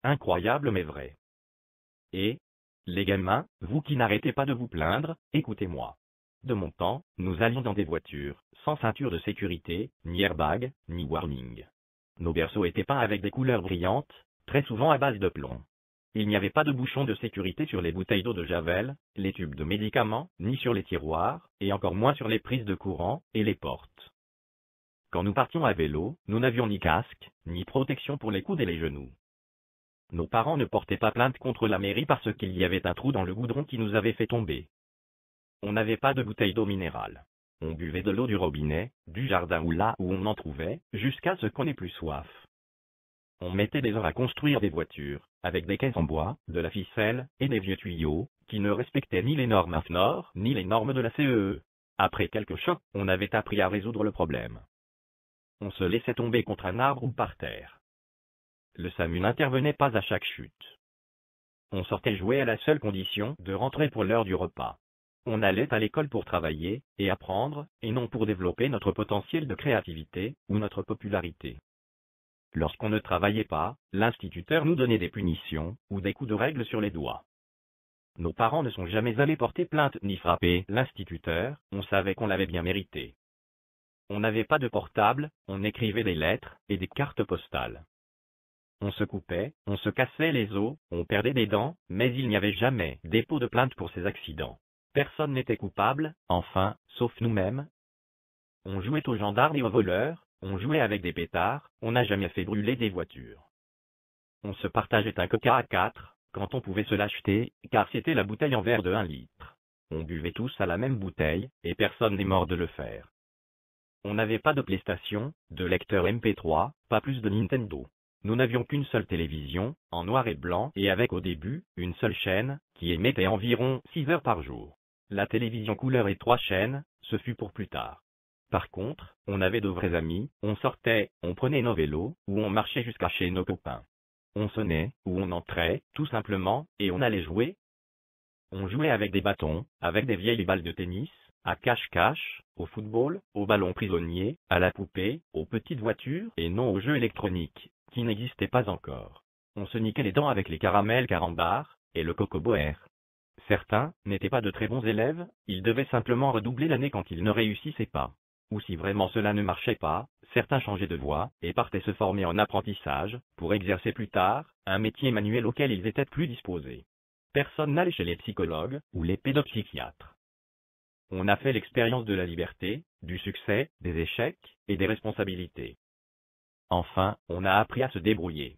incroyable mais vrai. Et, les gamins, vous qui n'arrêtez pas de vous plaindre, écoutez-moi. De mon temps, nous allions dans des voitures, sans ceinture de sécurité, ni airbag, ni warning. Nos berceaux étaient peints avec des couleurs brillantes, très souvent à base de plomb. Il n'y avait pas de bouchon de sécurité sur les bouteilles d'eau de Javel, les tubes de médicaments, ni sur les tiroirs, et encore moins sur les prises de courant, et les portes. Quand nous partions à vélo, nous n'avions ni casque, ni protection pour les coudes et les genoux. Nos parents ne portaient pas plainte contre la mairie parce qu'il y avait un trou dans le goudron qui nous avait fait tomber. On n'avait pas de bouteille d'eau minérale. On buvait de l'eau du robinet, du jardin ou là où on en trouvait, jusqu'à ce qu'on ait plus soif. On mettait des heures à construire des voitures, avec des caisses en bois, de la ficelle, et des vieux tuyaux, qui ne respectaient ni les normes AFNOR, ni les normes de la CEE. Après quelques chocs, on avait appris à résoudre le problème. On se laissait tomber contre un arbre ou par terre. Le SAMU n'intervenait pas à chaque chute. On sortait jouer à la seule condition de rentrer pour l'heure du repas. On allait à l'école pour travailler et apprendre, et non pour développer notre potentiel de créativité ou notre popularité. Lorsqu'on ne travaillait pas, l'instituteur nous donnait des punitions ou des coups de règle sur les doigts. Nos parents ne sont jamais allés porter plainte ni frapper l'instituteur, on savait qu'on l'avait bien mérité. On n'avait pas de portable, on écrivait des lettres et des cartes postales. On se coupait, on se cassait les os, on perdait des dents, mais il n'y avait jamais dépôt de plainte pour ces accidents. Personne n'était coupable, enfin, sauf nous-mêmes. On jouait aux gendarmes et aux voleurs, on jouait avec des pétards, on n'a jamais fait brûler des voitures. On se partageait un Coca à 4, quand on pouvait se l'acheter, car c'était la bouteille en verre de 1 litre. On buvait tous à la même bouteille, et personne n'est mort de le faire. On n'avait pas de PlayStation, de lecteur MP3, pas plus de Nintendo. Nous n'avions qu'une seule télévision, en noir et blanc, et avec au début, une seule chaîne, qui émettait environ 6 heures par jour. La télévision couleur et 3 chaînes, ce fut pour plus tard. Par contre, on avait de vrais amis, on sortait, on prenait nos vélos, ou on marchait jusqu'à chez nos copains. On sonnait, ou on entrait, tout simplement, et on allait jouer. On jouait avec des bâtons, avec des vieilles balles de tennis, à cache-cache, au football, au ballon prisonnier, à la poupée, aux petites voitures, et non aux jeux électroniques, qui n'existaient pas encore. On se niquait les dents avec les caramels Carambar, et le coco-boère. Certains n'étaient pas de très bons élèves, ils devaient simplement redoubler l'année quand ils ne réussissaient pas. Ou si vraiment cela ne marchait pas, certains changeaient de voie, et partaient se former en apprentissage, pour exercer plus tard, un métier manuel auquel ils étaient plus disposés. Personne n'allait chez les psychologues, ou les pédopsychiatres. On a fait l'expérience de la liberté, du succès, des échecs, et des responsabilités. Enfin, on a appris à se débrouiller.